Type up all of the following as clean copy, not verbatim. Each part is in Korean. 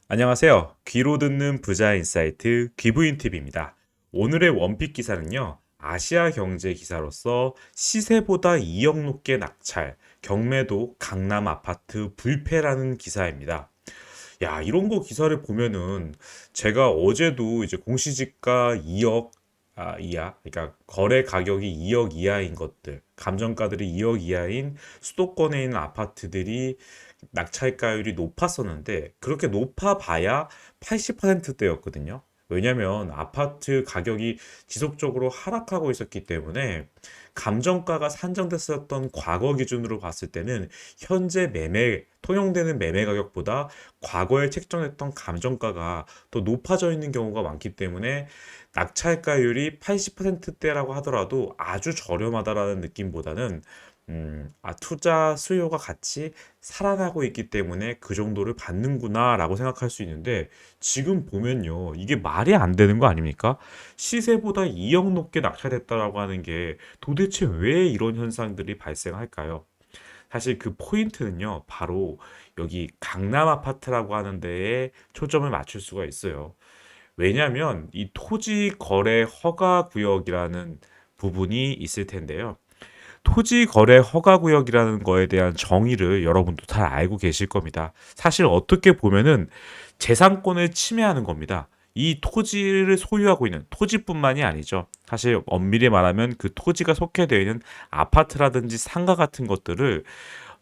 안녕하세요. 귀로 듣는 부자 인사이트 귀부인 TV입니다. 오늘의 원픽 기사는요. 아시아 경제 기사로서 시세보다 2억 높게 낙찰, 경매도 강남 아파트 불패라는 기사입니다. 야, 이런 거 기사를 보면은 제가 어제도 이제 공시지가 2억 이하, 그러니까 거래 가격이 2억 이하인 것들, 감정가들이 2억 이하인 수도권에 있는 아파트들이 낙찰가율이 높았었는데 그렇게 높아봐야 80%대였거든요. 왜냐면 아파트 가격이 지속적으로 하락하고 있었기 때문에 감정가가 산정됐었던 과거 기준으로 봤을 때는 현재 통용되는 매매 가격보다 과거에 책정했던 감정가가 더 높아져 있는 경우가 많기 때문에 낙찰가율이 80%대라고 하더라도 아주 저렴하다라는 느낌보다는 투자 수요가 같이 살아나고 있기 때문에 그 정도를 받는구나라고 생각할 수 있는데 지금 보면요. 이게 말이 안 되는 거 아닙니까? 시세보다 2억 높게 낙찰됐다라고 하는 게 도대체 왜 이런 현상들이 발생할까요? 사실 그 포인트는요. 바로 여기 강남 아파트라고 하는 데에 초점을 맞출 수가 있어요. 왜냐하면 이 토지 거래 허가 구역이라는 부분이 있을 텐데요. 토지 거래 허가 구역이라는 거에 대한 정의를 여러분도 잘 알고 계실 겁니다. 사실 어떻게 보면은 재산권을 침해하는 겁니다. 이 토지를 소유하고 있는 토지뿐만이 아니죠. 사실 엄밀히 말하면 그 토지가 속해 되어 있는 아파트라든지 상가 같은 것들을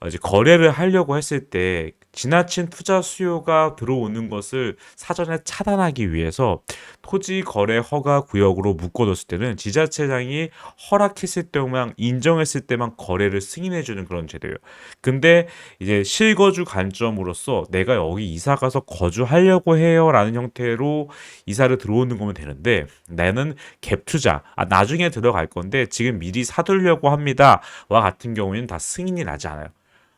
이제 거래를 하려고 했을 때 지나친 투자 수요가 들어오는 것을 사전에 차단하기 위해서 토지 거래 허가 구역으로 묶어뒀을 때는 지자체장이 허락했을 때만 인정했을 때만 거래를 승인해 주는 그런 제도예요. 근데 이제 실거주 관점으로서 내가 여기 이사 가서 거주하려고 해요라는 형태로 이사를 들어오는 거면 되는데 나는 갭 투자 나중에 들어갈 건데 지금 미리 사두려고 합니다와 같은 경우에는 다 승인이 나지 않아요.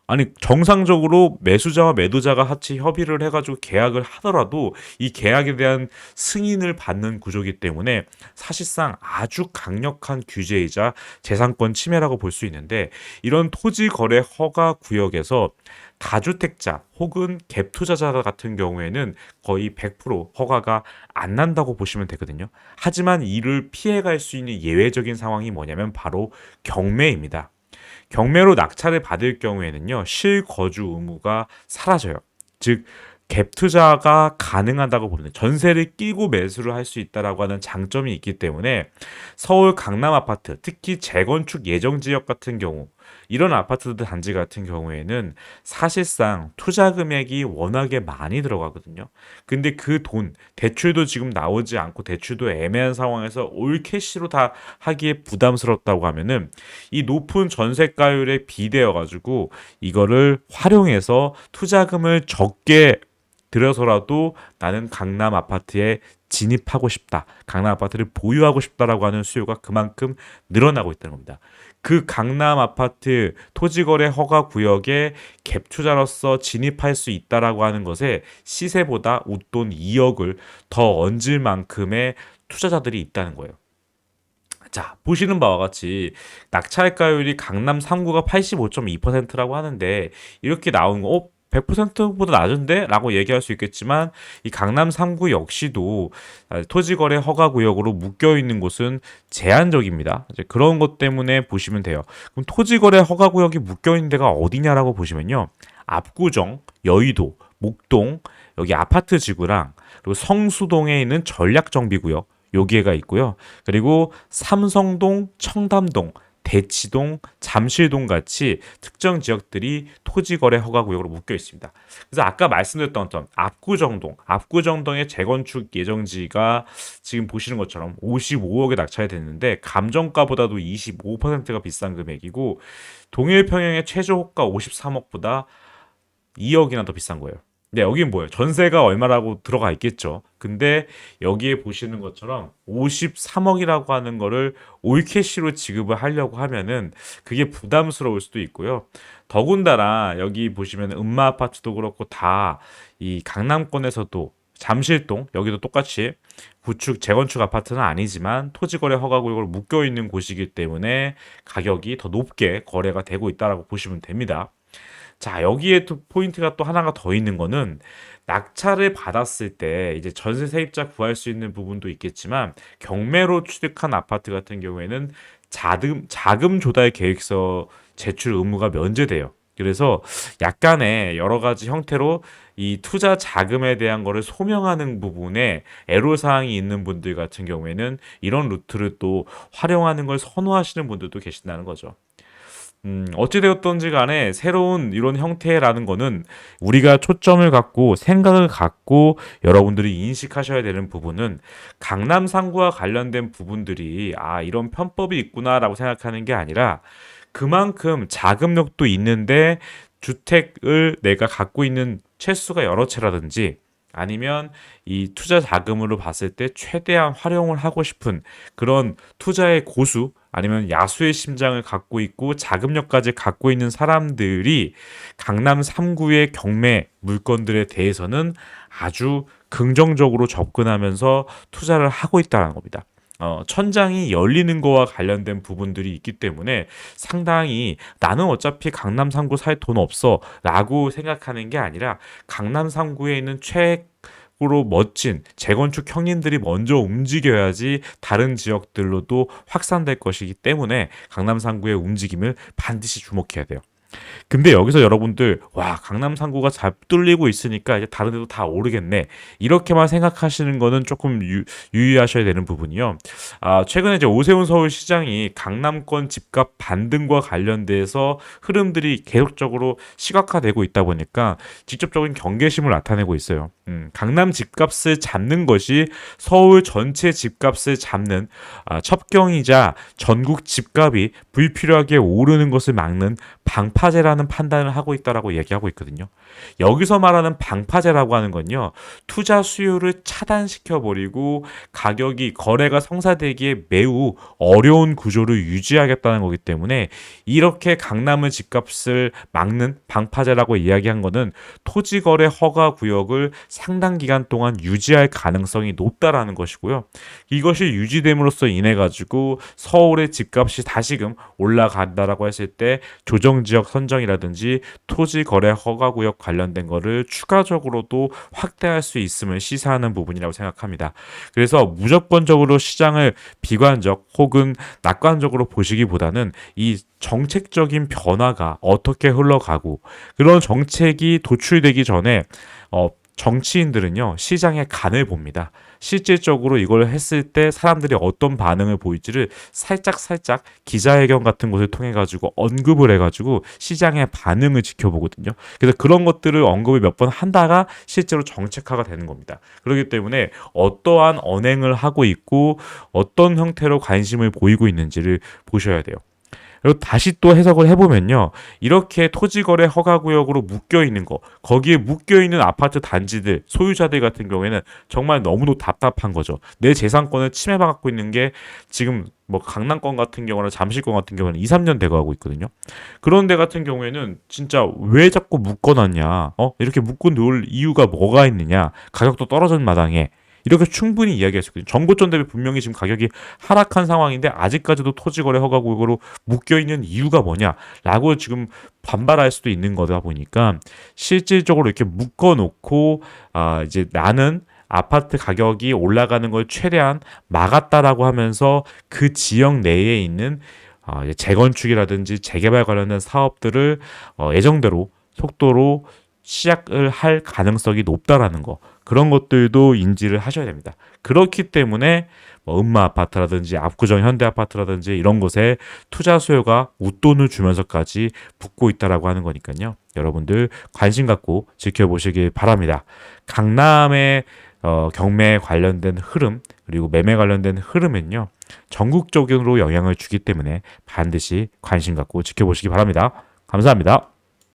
아니 정상적으로 매수자와 매도자가 같이 협의를 해가지고 계약을 하더라도 이 계약에 대한 승인을 받는 구조이기 때문에 사실상 아주 강력한 규제이자 재산권 침해라고 볼 수 있는데 이런 토지 거래 허가 구역에서 다주택자 혹은 갭 투자자 같은 경우에는 거의 100% 허가가 안 난다고 보시면 되거든요. 하지만 이를 피해갈 수 있는 예외적인 상황이 뭐냐면 바로 경매입니다. 경매로 낙찰을 받을 경우에는요, 실거주 의무가 사라져요. 즉, 갭 투자가 가능하다고 보는 전세를 끼고 매수를 할 수 있다라고 하는 장점이 있기 때문에 서울 강남 아파트, 특히 재건축 예정 지역 같은 경우 이런 아파트 단지 같은 경우에는 사실상 투자 금액이 워낙에 많이 들어가거든요. 근데 그 돈, 대출도 지금 나오지 않고 대출도 애매한 상황에서 올 캐시로 다 하기에 부담스럽다고 하면은 이 높은 전세가율에 비대어 가지고 이거를 활용해서 투자금을 적게 들여서라도 나는 강남 아파트에 진입하고 싶다. 강남 아파트를 보유하고 싶다라고 하는 수요가 그만큼 늘어나고 있다는 겁니다. 그 강남 아파트 토지거래 허가 구역에 갭 투자로서 진입할 수 있다라고 하는 것에 시세보다 웃돈 2억을 더 얹을 만큼의 투자자들이 있다는 거예요. 자, 보시는 바와 같이 낙찰가율이 강남 3구가 85.2%라고 하는데 이렇게 나온 거 100%보다 낮은데? 라고 얘기할 수 있겠지만 이 강남 3구 역시도 토지거래 허가구역으로 묶여있는 곳은 제한적입니다. 이제 그런 것 때문에 보시면 돼요. 그럼 토지거래 허가구역이 묶여있는 데가 어디냐라고 보시면요. 압구정, 여의도, 목동, 여기 아파트 지구랑 그리고 성수동에 있는 전략정비구역 여기에가 있고요. 그리고 삼성동, 청담동, 대치동, 잠실동 같이 특정 지역들이 토지거래 허가구역으로 묶여 있습니다. 그래서 아까 말씀드렸던 어떤 압구정동의 재건축 예정지가 지금 보시는 것처럼 55억에 낙찰이 됐는데 감정가보다도 25%가 비싼 금액이고 동일 평형의 최저 호가 53억보다 2억이나 더 비싼 거예요. 근데 여긴 뭐예요? 전세가 얼마라고 들어가 있겠죠. 근데 여기에 보시는 것처럼 53억이라고 하는 거를 올캐시로 지급을 하려고 하면은 그게 부담스러울 수도 있고요. 더군다나 여기 보시면 음마 아파트도 그렇고 다 이 강남권에서도 잠실동 여기도 똑같이 구축 재건축 아파트는 아니지만 토지거래 허가구역으로 묶여 있는 곳이기 때문에 가격이 더 높게 거래가 되고 있다라고 보시면 됩니다. 자, 여기에 또 포인트가 또 하나가 더 있는 거는 낙찰을 받았을 때 이제 전세 세입자 구할 수 있는 부분도 있겠지만 경매로 취득한 아파트 같은 경우에는 자금 조달 계획서 제출 의무가 면제돼요. 그래서 약간의 여러 가지 형태로 이 투자 자금에 대한 거를 소명하는 부분에 애로사항이 있는 분들 같은 경우에는 이런 루트를 또 활용하는 걸 선호하시는 분들도 계신다는 거죠. 어찌되었던지 간에 새로운 이런 형태라는 거는 우리가 초점을 갖고 생각을 갖고 여러분들이 인식하셔야 되는 부분은 강남 상구와 관련된 부분들이 이런 편법이 있구나라고 생각하는 게 아니라 그만큼 자금력도 있는데 주택을 내가 갖고 있는 채수가 여러 채라든지 아니면 이 투자 자금으로 봤을 때 최대한 활용을 하고 싶은 그런 투자의 고수 아니면 야수의 심장을 갖고 있고 자금력까지 갖고 있는 사람들이 강남 3구의 경매 물건들에 대해서는 아주 긍정적으로 접근하면서 투자를 하고 있다는 겁니다. 천장이 열리는 거와 관련된 부분들이 있기 때문에 상당히 나는 어차피 강남 3구 살 돈 없어 라고 생각하는 게 아니라 강남 3구에 있는 최고로 멋진 재건축 형님들이 먼저 움직여야지 다른 지역들로도 확산될 것이기 때문에 강남 3구의 움직임을 반드시 주목해야 돼요. 근데 여기서 여러분들 강남 상구가 잘 뚫리고 있으니까 이제 다른 데도 다 오르겠네 이렇게만 생각하시는 거는 조금 유의하셔야 되는 부분이요. 최근에 이제 오세훈 서울시장이 강남권 집값 반등과 관련돼서 흐름들이 계속적으로 시각화되고 있다 보니까 직접적인 경계심을 나타내고 있어요. 강남 집값을 잡는 것이 서울 전체 집값을 잡는 첩경이자 전국 집값이 불필요하게 오르는 것을 막는 방파제라는 판단을 하고 있다라고 얘기하고 있거든요. 여기서 말하는 방파제라고 하는 건요. 투자 수요를 차단시켜버리고 가격이 거래가 성사되기에 매우 어려운 구조를 유지하겠다는 거기 때문에 이렇게 강남의 집값을 막는 방파제라고 이야기한 거는 토지거래 허가 구역을 상당 기간 동안 유지할 가능성이 높다라는 것이고요. 이것이 유지됨으로써 인해 가지고 서울의 집값이 다시금 올라간다라고 했을 때 조정지역 선정이라든지 토지거래 허가구역 관련된 거를 추가적으로도 확대할 수 있음을 시사하는 부분이라고 생각합니다. 그래서 무조건적으로 시장을 비관적 혹은 낙관적으로 보시기보다는 이 정책적인 변화가 어떻게 흘러가고 그런 정책이 도출되기 전에 정치인들은요 시장의 간을 봅니다. 실질적으로 이걸 했을 때 사람들이 어떤 반응을 보일지를 살짝 기자회견 같은 것을 통해 가지고 언급을 해가지고 시장의 반응을 지켜보거든요. 그래서 그런 것들을 언급을 몇 번 한다가 실제로 정책화가 되는 겁니다. 그렇기 때문에 어떠한 언행을 하고 있고 어떤 형태로 관심을 보이고 있는지를 보셔야 돼요. 그리고 다시 또 해석을 해보면요. 이렇게 토지거래 허가구역으로 묶여있는 거, 거기에 묶여있는 아파트 단지들, 소유자들 같은 경우에는 정말 너무도 답답한 거죠. 내 재산권을 침해받고 있는 게 지금 뭐 강남권 같은 경우나 잠실권 같은 경우는 2, 3년 돼가고 있거든요. 그런 데 같은 경우에는 진짜 왜 자꾸 묶어놨냐, 이렇게 묶어 놓을 이유가 뭐가 있느냐, 가격도 떨어진 마당에 이렇게 충분히 이야기할 수 있거든요. 정부전 대비 분명히 지금 가격이 하락한 상황인데 아직까지도 토지거래 허가구역으로 묶여있는 이유가 뭐냐라고 지금 반발할 수도 있는 거다 보니까 실질적으로 이렇게 묶어놓고 이제 나는 아파트 가격이 올라가는 걸 최대한 막았다라고 하면서 그 지역 내에 있는 재건축이라든지 재개발 관련된 사업들을 예정대로 속도로 시작을 할 가능성이 높다라는 거 그런 것들도 인지를 하셔야 됩니다. 그렇기 때문에 뭐 음마 아파트라든지 압구정 현대 아파트라든지 이런 곳에 투자 수요가 웃돈을 주면서까지 붙고 있다라고 하는 거니까요. 여러분들 관심 갖고 지켜보시길 바랍니다. 강남의 경매 관련된 흐름 그리고 매매 관련된 흐름은요. 전국적으로 영향을 주기 때문에 반드시 관심 갖고 지켜보시기 바랍니다. 감사합니다.